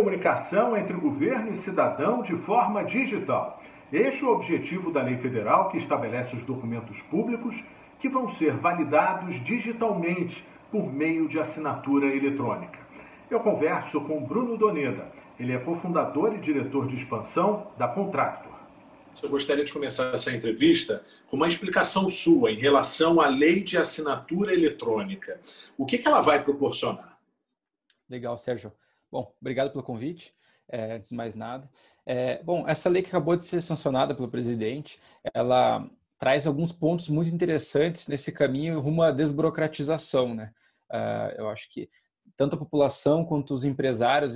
comunicação entre governo e cidadão de forma digital. Este é o objetivo da lei federal que estabelece os documentos públicos que vão ser validados digitalmente por meio de assinatura eletrônica. Eu converso com Bruno Doneda. Ele é cofundador e diretor de expansão da Contractor. Eu gostaria de começar essa entrevista com uma explicação sua em relação à lei de assinatura eletrônica. O que ela vai proporcionar? Legal, Sérgio. Bom, obrigado pelo convite, antes de mais nada. Bom, essa lei que acabou de ser sancionada pelo presidente, ela traz alguns pontos muito interessantes nesse caminho rumo à desburocratização, né? Eu acho que tanto a população quanto os empresários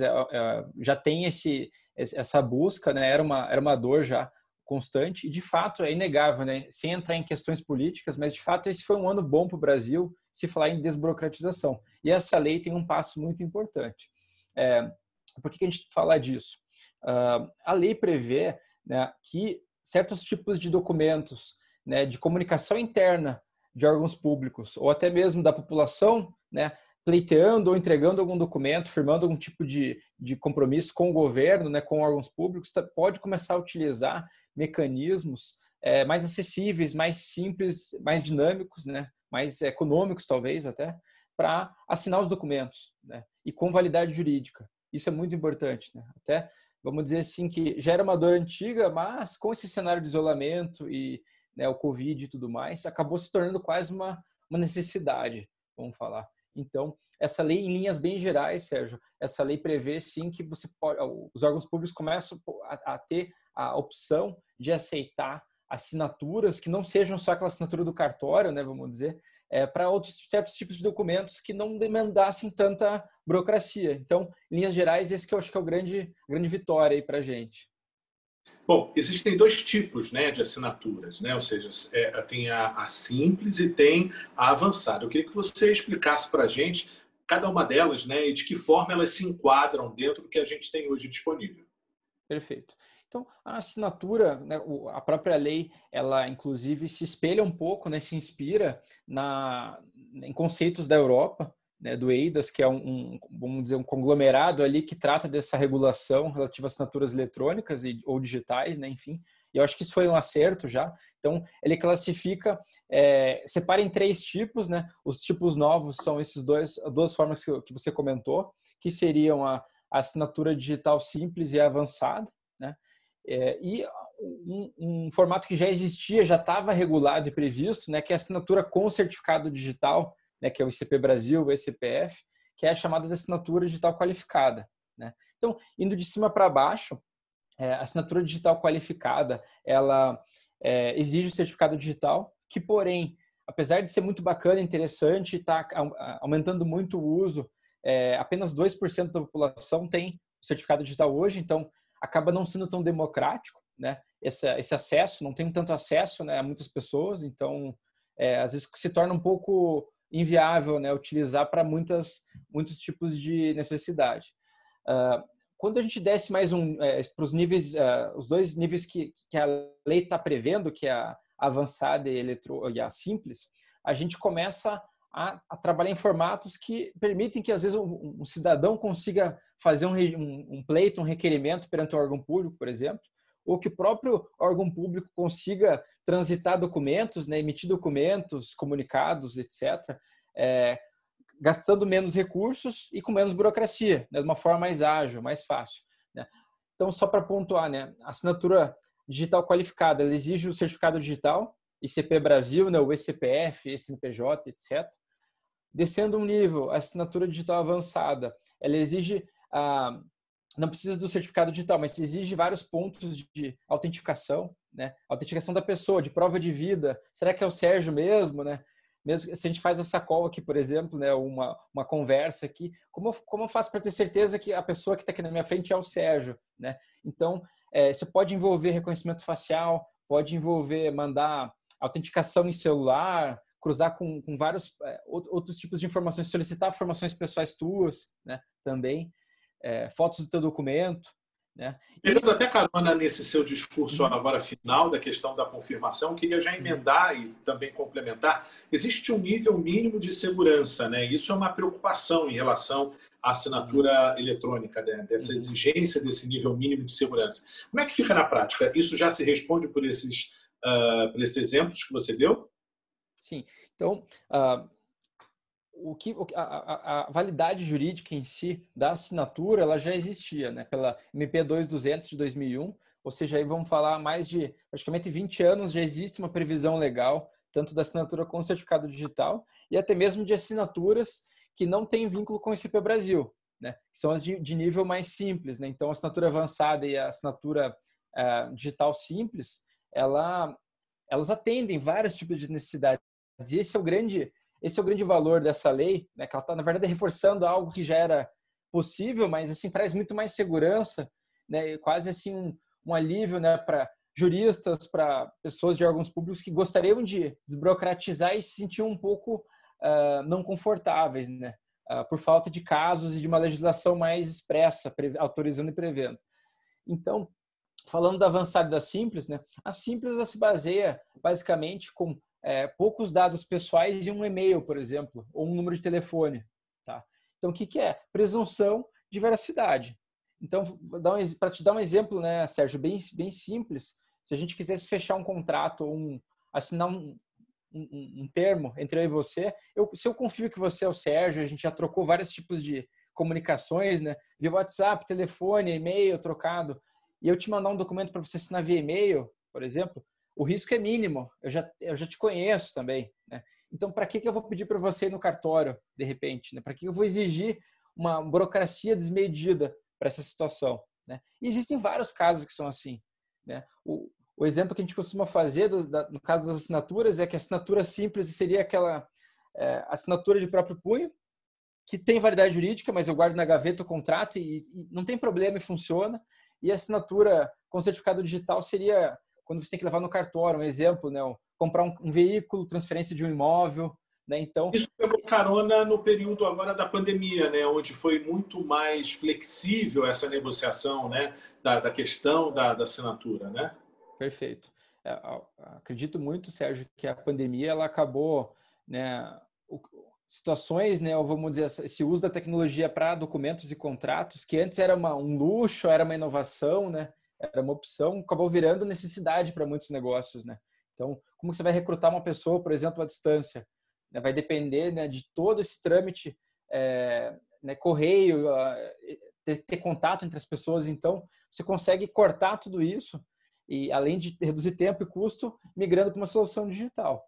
já tem essa busca, né? Era uma dor já constante e, de fato, é inegável, né? Sem entrar em questões políticas, mas, de fato, esse foi um ano bom para o Brasil se falar em desburocratização. E essa lei tem um passo muito importante. Por que a gente fala disso? A lei prevê, né, que certos tipos de documentos, né, de comunicação interna de órgãos públicos ou até mesmo da população, né, pleiteando ou entregando algum documento, firmando algum tipo de compromisso com o governo, né, com órgãos públicos, pode começar a utilizar mecanismos mais acessíveis, mais simples, mais dinâmicos, né, mais econômicos talvez até, para assinar os documentos, né, e com validade jurídica. Isso é muito importante, né? Até, vamos dizer assim, que já era uma dor antiga, mas com esse cenário de isolamento e, né, o Covid e tudo mais, acabou se tornando quase uma necessidade, vamos falar. Então, essa lei, em linhas bem gerais, Sérgio, essa lei prevê, sim, que os órgãos públicos começam a ter a opção de aceitar assinaturas que não sejam só aquela assinatura do cartório, né, vamos dizer, para outros certos tipos de documentos que não demandassem tanta burocracia. Então, em linhas gerais, esse que eu acho que é a grande vitória aí para a gente. Bom, existem dois tipos, né, de assinaturas, né? Ou seja, tem a simples e tem a avançada. Eu queria que você explicasse para a gente cada uma delas, né, e de que forma elas se enquadram dentro do que a gente tem hoje disponível. Perfeito. Então, a assinatura, né, a própria lei, ela inclusive se espelha um pouco, né, se inspira em conceitos da Europa, né, do EIDAS, que é vamos dizer, um conglomerado ali que trata dessa regulação relativa a assinaturas eletrônicas ou digitais, né, enfim. E eu acho que isso foi um acerto já. Então, ele classifica, separa em 3 tipos, né? Os tipos novos são esses duas formas que você comentou, que seriam a assinatura digital simples e avançada, né? E um formato que já existia, já estava regulado e previsto, né, que é a assinatura com certificado digital, né, que é o ICP Brasil, o ECPF, que é a chamada de assinatura digital qualificada, né? Então, indo de cima para baixo, a assinatura digital qualificada, ela exige o certificado digital, que, porém, apesar de ser muito bacana e interessante, está aumentando muito o uso, apenas 2% da população tem certificado digital hoje, então acaba não sendo tão democrático, né? Esse acesso, não tem tanto acesso, né, a muitas pessoas, então às vezes se torna um pouco inviável, né, utilizar para muitos tipos de necessidade. Quando a gente desce mais para os níveis, os 2 níveis que a lei está prevendo, que é a avançada e a simples, a gente começa a trabalhar em formatos que permitem que, às vezes, um cidadão consiga fazer um pleito, um requerimento perante o órgão público, por exemplo, ou que o próprio órgão público consiga transitar documentos, né, emitir documentos, comunicados, etc., gastando menos recursos e com menos burocracia, né, de uma forma mais ágil, mais fácil, né? Então, só para pontuar, né, a assinatura digital qualificada, ela exige o certificado digital, ICP Brasil, né, o ECPF, CNPJ, etc. Descendo um nível, a assinatura digital avançada, ela exige, não precisa do certificado digital, mas exige vários pontos de autentificação, né? Autenticação da pessoa, de prova de vida. Será que é o Sérgio mesmo, né? Mesmo se a gente faz essa call aqui, por exemplo, né, uma conversa aqui, como eu faço para ter certeza que a pessoa que está aqui na minha frente é o Sérgio, né? Então, você pode envolver reconhecimento facial, pode envolver mandar autenticação em celular, cruzar com vários outros tipos de informações, solicitar informações pessoais tuas, né, também, fotos do teu documento. né? Pegando até carona nesse seu discurso agora final da questão da confirmação, queria já emendar e também complementar. Existe um nível mínimo de segurança, né? Isso é uma preocupação em relação à assinatura eletrônica, né? Dessa exigência desse nível mínimo de segurança. Como é que fica na prática? Isso já se responde por por esses exemplos que você deu? Sim. Então, a validade jurídica em si da assinatura ela já existia, né? Pela MP 2200 de 2001, ou seja, aí vamos falar mais de praticamente 20 anos já existe uma previsão legal, tanto da assinatura com certificado digital e até mesmo de assinaturas que não têm vínculo com o ICP Brasil, né? Que são as de nível mais simples, né? Então, a assinatura avançada e a assinatura digital simples, elas atendem vários tipos de necessidades. E esse é o grande valor dessa lei, né? Que ela está, na verdade, reforçando algo que já era possível, mas assim traz muito mais segurança, né? Quase assim um alívio, né, para juristas, para pessoas de órgãos públicos que gostariam de desburocratizar e se sentiam um pouco não confortáveis, né? Por falta de casos e de uma legislação mais expressa, autorizando e prevendo. Então, falando da avançada e da simples, né? A simples ela se baseia basicamente com poucos dados pessoais e um e-mail, por exemplo, ou um número de telefone. Tá? Então, o que é? Presunção de veracidade. Então, para te dar um exemplo, né, Sérgio, bem simples, se a gente quisesse fechar um contrato ou assinar um termo entre eu e você, se eu confio que você é o Sérgio, a gente já trocou vários tipos de comunicações, né, via WhatsApp, telefone, e-mail trocado, e eu te mandar um documento para você assinar via e-mail, por exemplo, o risco é mínimo, eu já te conheço também, né? Então, para que eu vou pedir para você ir no cartório, de repente? Né? Para que eu vou exigir uma burocracia desmedida para essa situação? Né? E existem vários casos que são assim. Né? O exemplo que a gente costuma fazer, no caso das assinaturas, é que a assinatura simples seria aquela assinatura de próprio punho, que tem validade jurídica, mas eu guardo na gaveta o contrato e não tem problema e funciona. E a assinatura com certificado digital seria quando você tem que levar no cartório, um exemplo, né? Comprar um veículo, transferência de um imóvel, né? Então, isso pegou carona no período agora da pandemia, né? Onde foi muito mais flexível essa negociação, né? Da questão da assinatura, né? perfeito. Acredito muito, Sérgio, que a pandemia ela acabou, né? Situações, né? Ou vamos dizer, esse uso da tecnologia para documentos e contratos, que antes era um luxo, era uma inovação, né? Era uma opção, acabou virando necessidade para muitos negócios, né? Então, como você vai recrutar uma pessoa, por exemplo, à distância? Né? Vai depender, né, de todo esse trâmite, né, correio, ter contato entre as pessoas. Então, você consegue cortar tudo isso e, além de reduzir tempo e custo, migrando para uma solução digital.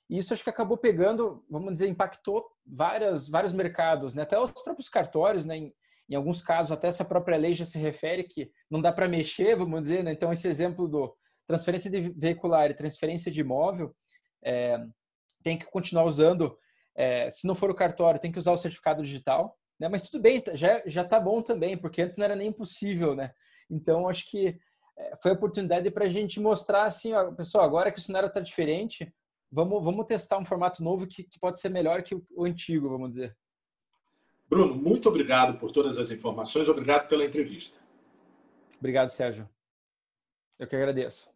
Isso acho que acabou pegando, vamos dizer, impactou vários mercados, né? Até os próprios cartórios, né? Em alguns casos, até essa própria lei já se refere que não dá para mexer, vamos dizer, né? Então, esse exemplo do transferência de veicular e transferência de imóvel, tem que continuar usando, se não for o cartório, tem que usar o certificado digital, né? Mas tudo bem, já está bom também, porque antes não era nem possível, né? Então, acho que foi a oportunidade para a gente mostrar assim, ó, pessoal, agora que o cenário está diferente, vamos testar um formato novo que pode ser melhor que o antigo, vamos dizer. Bruno, muito obrigado por todas as informações, obrigado pela entrevista. Obrigado, Sérgio. Eu que agradeço.